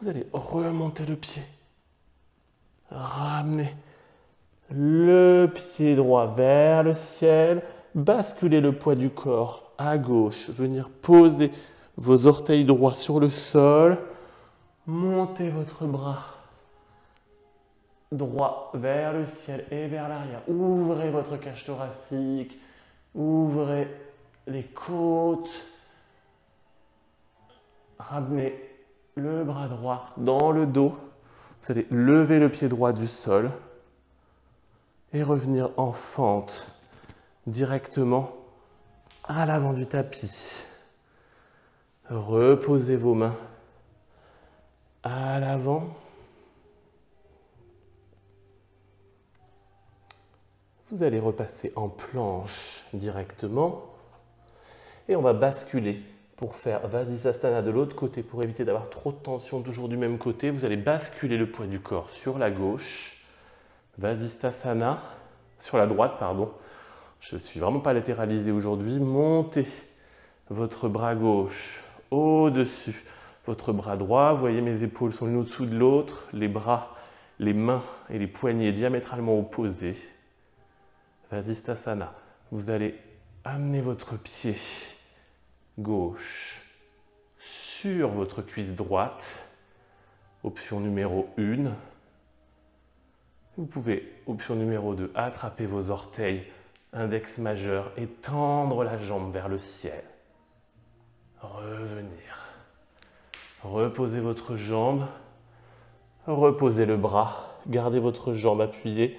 Vous allez remonter le pied. Ramenez le pied droit vers le ciel. Basculez le poids du corps à gauche. Venir poser vos orteils droits sur le sol. Montez votre bras droit vers le ciel et vers l'arrière. Ouvrez votre cage thoracique. Ouvrez les côtes. Ramenez le bras droit dans le dos. Vous allez lever le pied droit du sol et revenir en fente directement à l'avant du tapis. Reposez vos mains à l'avant. Vous allez repasser en planche directement et on va basculer pour faire Vasisthasana de l'autre côté pour éviter d'avoir trop de tension toujours du même côté. Vous allez basculer le poids du corps sur la gauche. Vasisthasana sur la droite, pardon. Je ne suis vraiment pas latéralisé aujourd'hui. Montez votre bras gauche au-dessus. Votre bras droit, vous voyez mes épaules sont l'une au-dessous de l'autre. Les bras, les mains et les poignets diamétralement opposés. Vasisthasana. Vous allez amener votre pied gauche sur votre cuisse droite. Option numéro 1. Vous pouvez, option numéro 2, attraper vos orteils, index majeur et tendre la jambe vers le ciel. Revenir. Reposez votre jambe. Reposez le bras. Gardez votre jambe appuyée.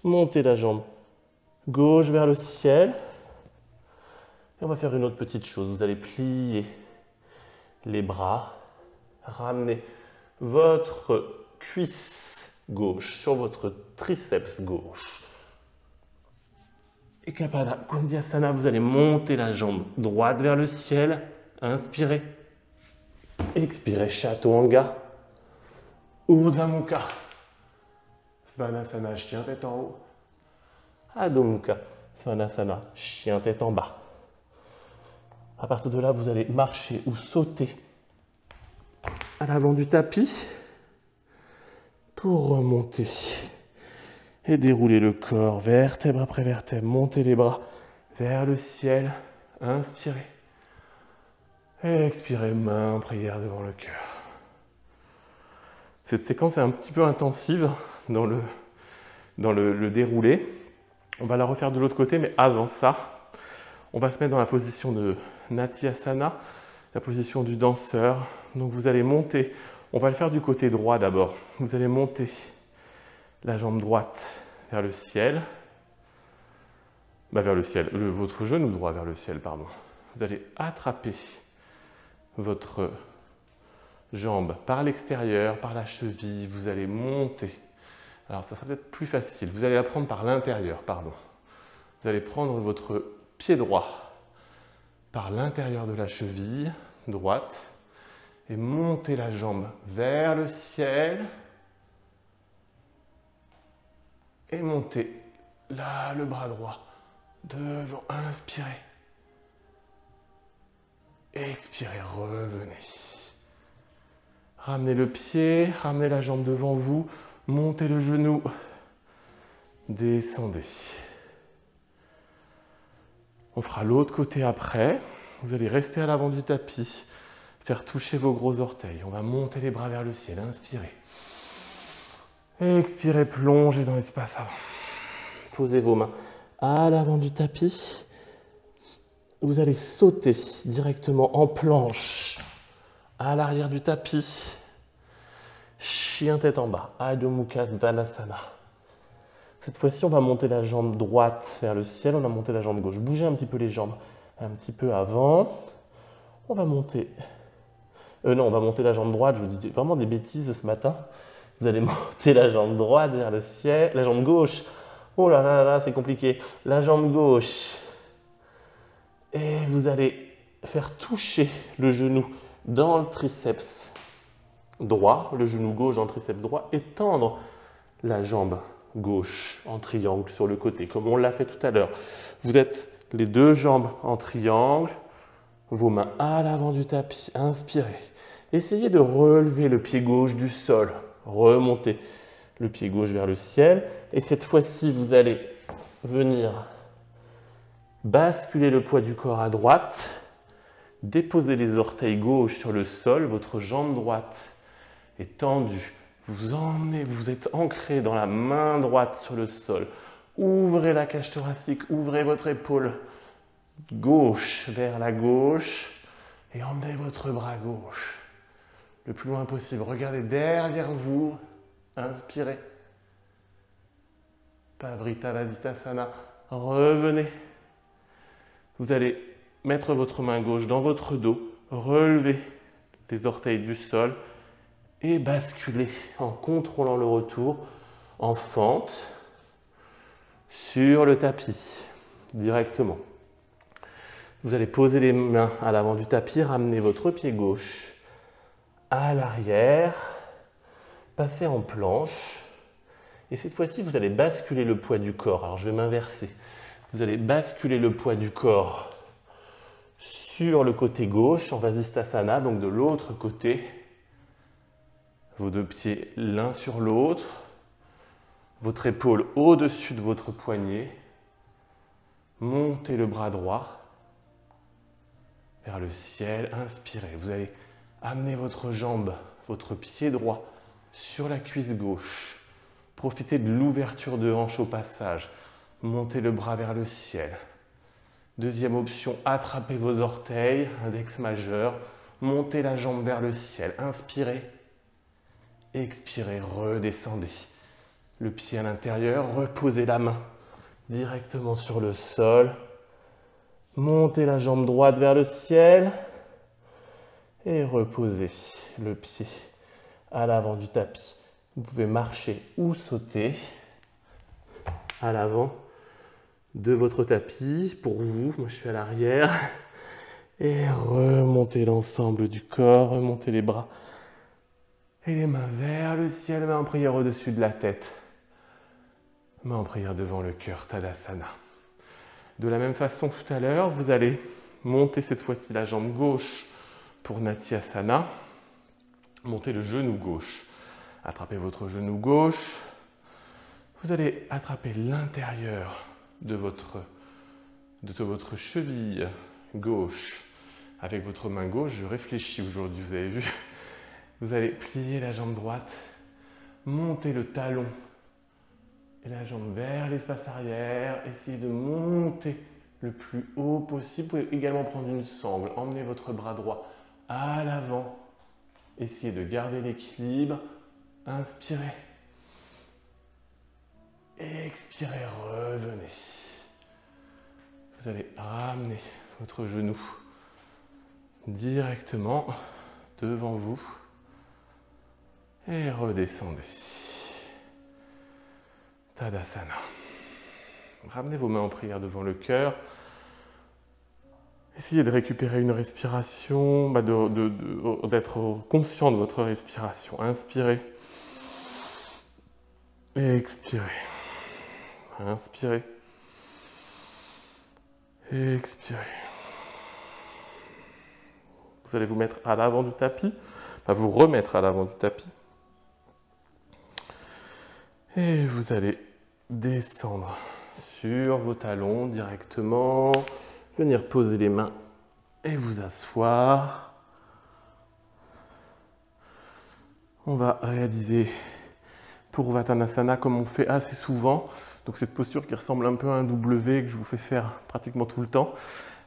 Montez la jambe gauche vers le ciel. Et on va faire une autre petite chose. Vous allez plier les bras. Ramener votre cuisse gauche sur votre triceps gauche. Et Kapala Kondhyasana, vous allez monter la jambe droite vers le ciel. Inspirez. Expirez, Chaturanga. Urdhva Mukha. Svanasana, chien tête en haut. Adho Mukha. Svanasana, chien tête en bas. À partir de là, vous allez marcher ou sauter à l'avant du tapis pour remonter et dérouler le corps, vertèbre après vertèbre. Montez les bras vers le ciel. Inspirez. Et expirez, main, prière devant le cœur. Cette séquence est un petit peu intensive dans le déroulé. On va la refaire de l'autre côté, mais avant ça, on va se mettre dans la position de Natyasana, la position du danseur. Donc vous allez monter, on va le faire du côté droit d'abord. Vous allez monter la jambe droite vers le ciel. Vers le ciel, votre genou droit vers le ciel, pardon. Vous allez attraper votre jambe par l'extérieur, par la cheville. Vous allez monter. Alors ça sera peut-être plus facile. Vous allez la prendre par l'intérieur, pardon. Vous allez prendre votre pied droit par l'intérieur de la cheville droite et monter la jambe vers le ciel et monter là le bras droit devant. Inspirez. Expirez, revenez. Ramenez le pied, ramenez la jambe devant vous, montez le genou, descendez. On fera l'autre côté après. Vous allez rester à l'avant du tapis, faire toucher vos gros orteils. On va monter les bras vers le ciel, inspirez. Expirez, plongez dans l'espace avant. Posez vos mains à l'avant du tapis. Vous allez sauter directement en planche à l'arrière du tapis. Chien tête en bas. Adho Mukha Svanasana. Cette fois-ci, on va monter la jambe droite vers le ciel. On va monter la jambe gauche. Bougez un petit peu les jambes. Un petit peu avant. On va monter... non, on va monter la jambe droite. Je vous dis vraiment des bêtises ce matin. Vous allez monter la jambe droite vers le ciel. La jambe gauche. Oh là là là, c'est compliqué. La jambe gauche. Et vous allez faire toucher le genou dans le triceps droit, le genou gauche dans le triceps droit, et tendre la jambe gauche en triangle sur le côté, comme on l'a fait tout à l'heure. Vous êtes les deux jambes en triangle, vos mains à l'avant du tapis, inspirez. Essayez de relever le pied gauche du sol, remontez le pied gauche vers le ciel, et cette fois-ci, vous allez venir basculer le poids du corps à droite, déposez les orteils gauche sur le sol, votre jambe droite est tendue. Vous emmenez, vous êtes ancré dans la main droite sur le sol. Ouvrez la cage thoracique, ouvrez votre épaule gauche vers la gauche et emmenez votre bras gauche le plus loin possible. Regardez derrière vous, inspirez. Pavritavadistasana, revenez. Vous allez mettre votre main gauche dans votre dos, relever les orteils du sol et basculer en contrôlant le retour en fente sur le tapis directement. Vous allez poser les mains à l'avant du tapis, ramener votre pied gauche à l'arrière, passer en planche et cette fois-ci vous allez basculer le poids du corps. Alors je vais m'inverser. Vous allez basculer le poids du corps sur le côté gauche en Vasisthasana, donc de l'autre côté. Vos deux pieds l'un sur l'autre, votre épaule au-dessus de votre poignet. Montez le bras droit vers le ciel, inspirez. Vous allez amener votre jambe, votre pied droit sur la cuisse gauche. Profitez de l'ouverture de hanche au passage. Montez le bras vers le ciel. Deuxième option, attrapez vos orteils, index majeur. Montez la jambe vers le ciel. Inspirez. Expirez, redescendez. Le pied à l'intérieur, reposez la main directement sur le sol. Montez la jambe droite vers le ciel. Et reposez le pied à l'avant du tapis. Vous pouvez marcher ou sauter à l'avant de votre tapis. Pour vous, moi je suis à l'arrière. Et remontez l'ensemble du corps, remontez les bras. Et les mains vers le ciel, main en prière au-dessus de la tête. Main en prière devant le cœur, Tadasana. De la même façon tout à l'heure, vous allez monter cette fois-ci la jambe gauche pour Natyasana. Montez le genou gauche. Attrapez votre genou gauche. Vous allez attraper l'intérieur de votre cheville gauche. Avec votre main gauche, je réfléchis aujourd'hui, vous avez vu. Vous allez plier la jambe droite, monter le talon et la jambe vers l'espace arrière. Essayez de monter le plus haut possible. Vous pouvez également prendre une sangle. Emmenez votre bras droit à l'avant. Essayez de garder l'équilibre. Inspirez. Expirez, revenez. Vous allez ramener votre genou directement devant vous. Et redescendez. Tadasana. Ramenez vos mains en prière devant le cœur. Essayez de récupérer une respiration, d'être conscient de votre respiration. Inspirez. Et expirez. Inspirez. Et expirez. Vous allez vous mettre à l'avant du tapis, vous remettre à l'avant du tapis. Et vous allez descendre sur vos talons directement, venir poser les mains et vous asseoir. On va réaliser pour Uttanasana comme on fait assez souvent. Donc cette posture qui ressemble un peu à un W que je vous fais faire pratiquement tout le temps.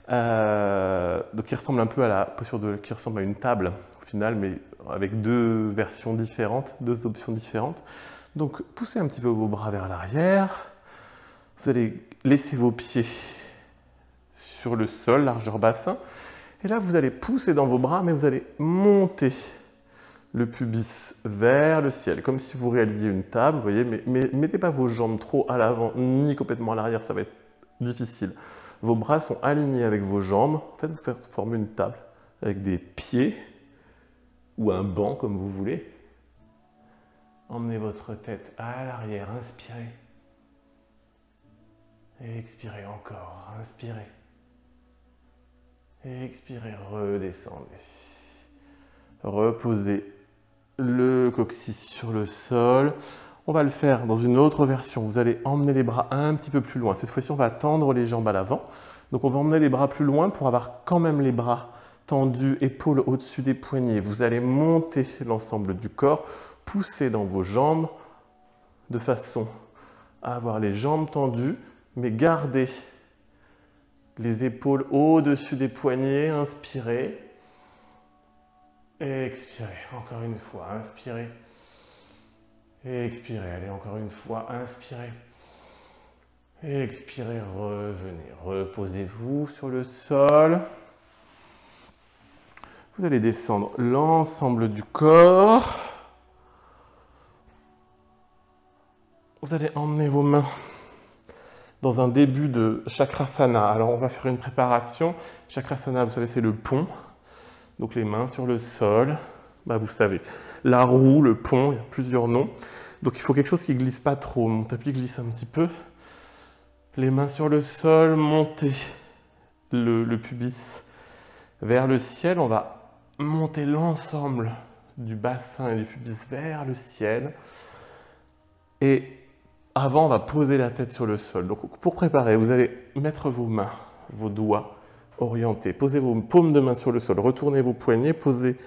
Donc qui ressemble un peu à la posture qui ressemble à une table au final, mais avec deux versions différentes, deux options différentes. Donc poussez un petit peu vos bras vers l'arrière. Vous allez laisser vos pieds sur le sol, largeur bassin. Et là, vous allez pousser dans vos bras, mais vous allez monter le pubis vers le ciel, comme si vous réalisiez une table, vous voyez, mais mettez pas vos jambes trop à l'avant ni complètement à l'arrière, ça va être difficile. Vos bras sont alignés avec vos jambes. En fait, vous faites former une table avec des pieds ou un banc, comme vous voulez. Emmenez votre tête à l'arrière, inspirez. Et expirez encore, inspirez. Et expirez, redescendez. Reposez le coccyx sur le sol. On va le faire dans une autre version. Vous allez emmener les bras un petit peu plus loin. Cette fois-ci, on va tendre les jambes à l'avant. Donc on va emmener les bras plus loin pour avoir quand même les bras tendus, épaules au-dessus des poignets. Vous allez monter l'ensemble du corps, pousser dans vos jambes de façon à avoir les jambes tendues, mais garder les épaules au-dessus des poignets. Inspirez. Et expirez. Encore une fois. Inspirez. Et expirez. Allez, encore une fois. Inspirez. Et expirez. Revenez. Reposez-vous sur le sol. Vous allez descendre l'ensemble du corps. Vous allez emmener vos mains dans un début de Chakrasana. Alors, on va faire une préparation. Chakrasana, vous savez, c'est le pont. Donc, les mains sur le sol. Bah, vous savez, la roue, le pont, il y a plusieurs noms. Donc, il faut quelque chose qui ne glisse pas trop. Mon tapis glisse un petit peu. Les mains sur le sol, montez le pubis vers le ciel. On va monter l'ensemble du bassin et du pubis vers le ciel. Et avant, on va poser la tête sur le sol. Donc, pour préparer, vous allez mettre vos mains, vos doigts orientés. Posez vos paumes de main sur le sol. Retournez vos poignets. Posez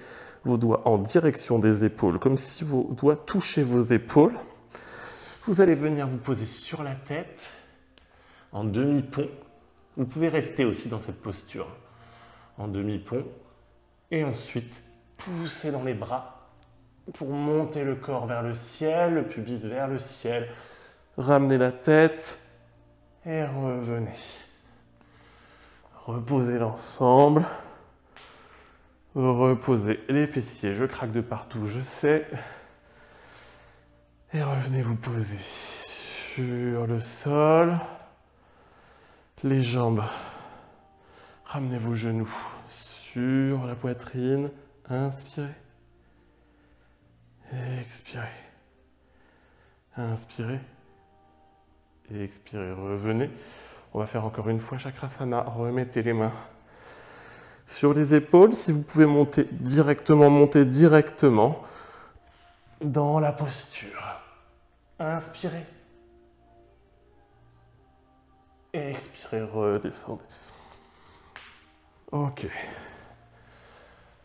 vos doigts en direction des épaules, comme si vos doigts touchaient vos épaules. Vous allez venir vous poser sur la tête, en demi-pont. Vous pouvez rester aussi dans cette posture, en demi-pont. Et ensuite, poussez dans les bras pour monter le corps vers le ciel, le pubis vers le ciel. Ramenez la tête et revenez. Reposez l'ensemble. Reposez les fessiers. Je craque de partout, je sais. Et revenez vous poser sur le sol. Les jambes. Ramenez vos genoux sur la poitrine. Inspirez. Expirez. Inspirez. Et expirez, revenez. On va faire encore une fois Chakrasana. Remettez les mains sur les épaules. Si vous pouvez montez directement dans la posture. Inspirez. Et expirez, redescendez. Ok.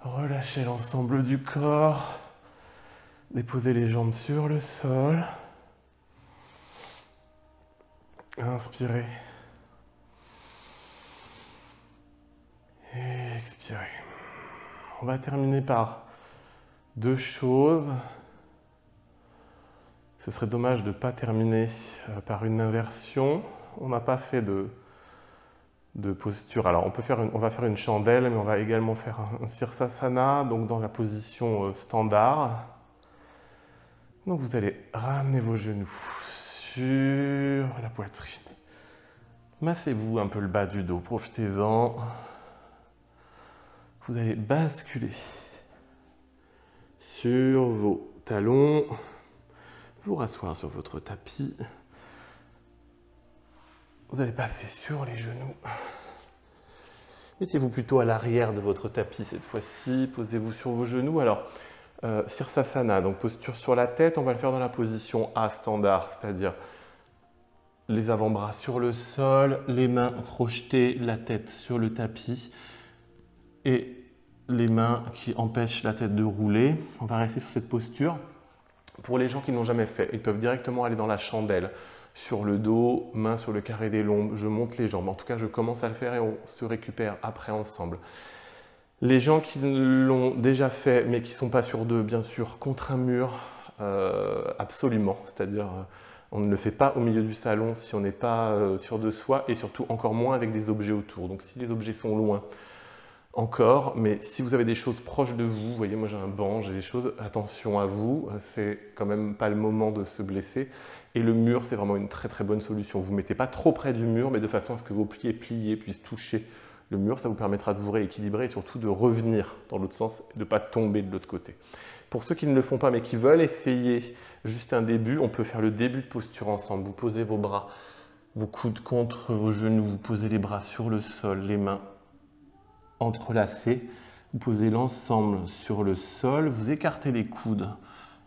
Relâchez l'ensemble du corps. Déposez les jambes sur le sol. Inspirez. Et expirez. On va terminer par deux choses. Ce serait dommage de ne pas terminer par une inversion. On n'a pas fait de posture. Alors on va faire une chandelle, mais on va également faire un Sirsasana, donc dans la position standard. Donc vous allez ramener vos genoux sur la poitrine. Massez-vous un peu le bas du dos, profitez-en. Vous allez basculer sur vos talons, vous rasseoir sur votre tapis. Vous allez passer sur les genoux. Mettez-vous plutôt à l'arrière de votre tapis cette fois-ci. Posez-vous sur vos genoux. Alors, Sirsasana, donc posture sur la tête. On va le faire dans la position A standard, c'est-à-dire les avant-bras sur le sol, les mains projetées, la tête sur le tapis et les mains qui empêchent la tête de rouler. On va rester sur cette posture. Pour les gens qui n'ont jamais fait, ils peuvent directement aller dans la chandelle. Sur le dos, main sur le carré des lombes, je monte les jambes. En tout cas, je commence à le faire et on se récupère après ensemble. Les gens qui l'ont déjà fait, mais qui ne sont pas sur deux, bien sûr, contre un mur, absolument. C'est-à-dire, on ne le fait pas au milieu du salon si on n'est pas sûr de soi et surtout encore moins avec des objets autour. Donc si les objets sont loin, encore, mais si vous avez des choses proches de vous, vous voyez, moi j'ai un banc, j'ai des choses, attention à vous, c'est quand même pas le moment de se blesser. Et le mur, c'est vraiment une très très bonne solution. Vous ne mettez pas trop près du mur, mais de façon à ce que vos pieds pliés puissent toucher le mur. Ça vous permettra de vous rééquilibrer et surtout de revenir dans l'autre sens et de ne pas tomber de l'autre côté. Pour ceux qui ne le font pas mais qui veulent essayer juste un début, on peut faire le début de posture ensemble. Vous posez vos bras, vos coudes contre vos genoux, vous posez les bras sur le sol, les mains entrelacées. Vous posez l'ensemble sur le sol, vous écartez les coudes,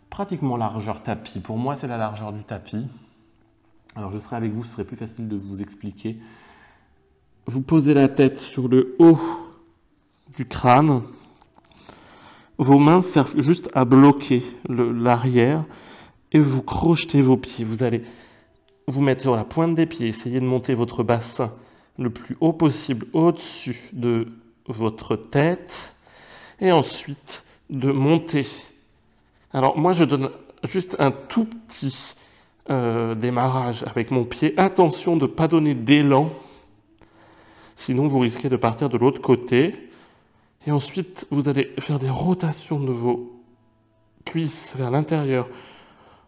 pratiquement largeur tapis. Pour moi, c'est la largeur du tapis. Alors, je serai avec vous, ce serait plus facile de vous expliquer. Vous posez la tête sur le haut du crâne. Vos mains servent juste à bloquer l'arrière et vous crochetez vos pieds. Vous allez vous mettre sur la pointe des pieds, essayez de monter votre bassin le plus haut possible au-dessus de votre tête et ensuite de monter. Alors moi je donne juste un tout petit démarrage avec mon pied. Attention de ne pas donner d'élan, sinon vous risquez de partir de l'autre côté. Et ensuite, vous allez faire des rotations de vos cuisses vers l'intérieur.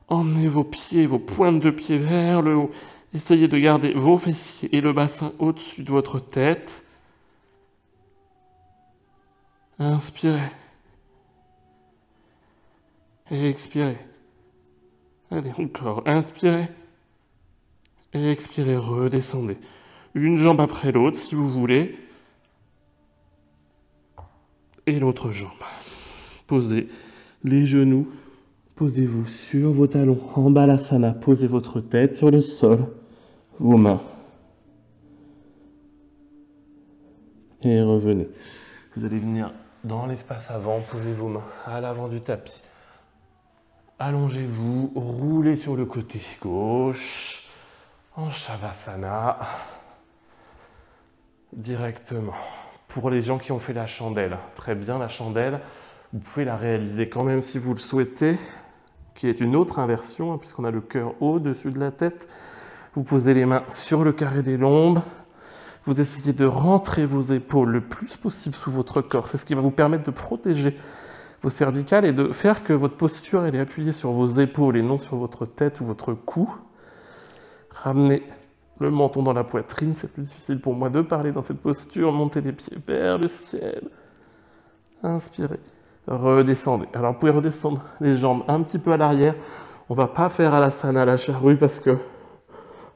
Emmenez vos pieds, vos pointes de pied vers le haut. Essayez de garder vos fessiers et le bassin au-dessus de votre tête. Inspirez. Et expirez. Allez, encore. Inspirez. Et expirez. Redescendez. Une jambe après l'autre, si vous voulez. Et l'autre jambe. Posez les genoux. Posez-vous sur vos talons en balasana. Posez votre tête sur le sol. Vos mains. Et revenez. Vous allez venir dans l'espace avant. Posez vos mains à l'avant du tapis. Allongez-vous. Roulez sur le côté gauche. En Shavasana. Directement. Pour les gens qui ont fait la chandelle, très bien la chandelle, vous pouvez la réaliser quand même si vous le souhaitez, qui est une autre inversion, hein, puisqu'on a le cœur au-dessus de la tête. Vous posez les mains sur le carré des lombes, vous essayez de rentrer vos épaules le plus possible sous votre corps. C'est ce qui va vous permettre de protéger vos cervicales et de faire que votre posture elle est appuyée sur vos épaules et non sur votre tête ou votre cou. Ramenez le menton dans la poitrine, c'est plus difficile pour moi de parler dans cette posture. Montez les pieds vers le ciel. Inspirez. Redescendez. Alors vous pouvez redescendre les jambes un petit peu à l'arrière. On ne va pas faire Alasana à la charrue parce que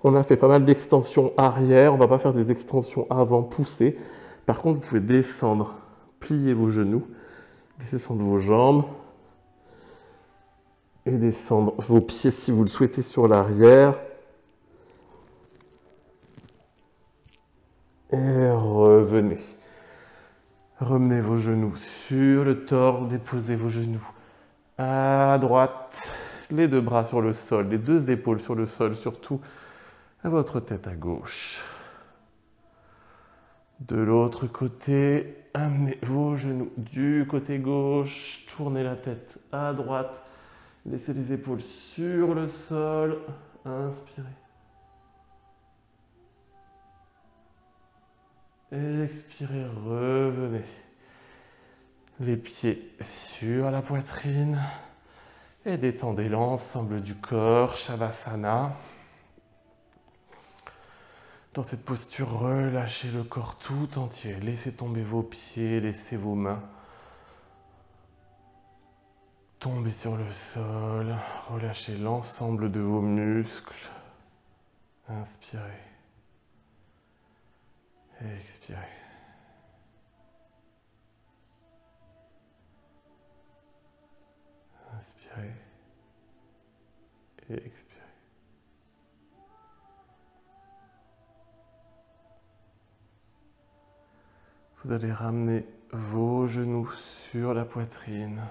on a fait pas mal d'extensions arrière. On ne va pas faire des extensions avant poussées. Par contre, vous pouvez descendre, plier vos genoux, descendre vos jambes et descendre vos pieds si vous le souhaitez sur l'arrière. Et revenez. Remenez vos genoux sur le torse, déposez vos genoux à droite, les deux bras sur le sol, les deux épaules sur le sol, surtout à votre tête à gauche. De l'autre côté, amenez vos genoux du côté gauche, tournez la tête à droite, laissez les épaules sur le sol, inspirez. Expirez, revenez. Les pieds sur la poitrine et détendez l'ensemble du corps, Shavasana. Dans cette posture, relâchez le corps tout entier. Laissez tomber vos pieds, laissez vos mains tomber sur le sol. Relâchez l'ensemble de vos muscles. Inspirez. Expirez. Inspirez. Et expirez. Vous allez ramener vos genoux sur la poitrine.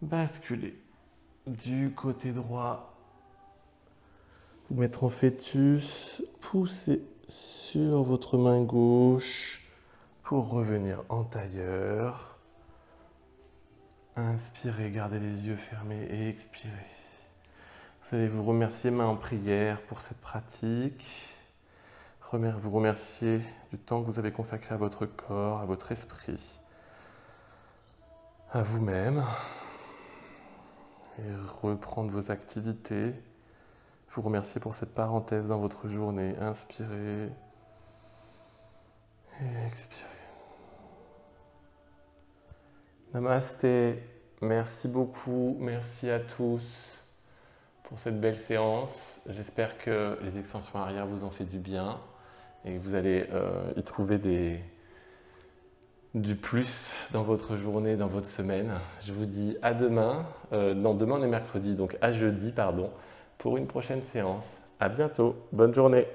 Basculez du côté droit. Vous mettre en fœtus. Poussez sur votre main gauche pour revenir en tailleur. Inspirez, gardez les yeux fermés et expirez. Vous allez vous remercier main en prière pour cette pratique. Vous remercier du temps que vous avez consacré à votre corps, à votre esprit, à vous-même. et reprendre vos activités. Vous remercier pour cette parenthèse dans votre journée. Inspirez et expirez. Namasté. Merci beaucoup. Merci à tous pour cette belle séance. J'espère que les extensions arrière vous ont fait du bien et que vous allez y trouver du plus dans votre journée, dans votre semaine. Je vous dis à demain. Non, demain on est mercredi, donc à jeudi, pardon, pour une prochaine séance. À bientôt. Bonne journée.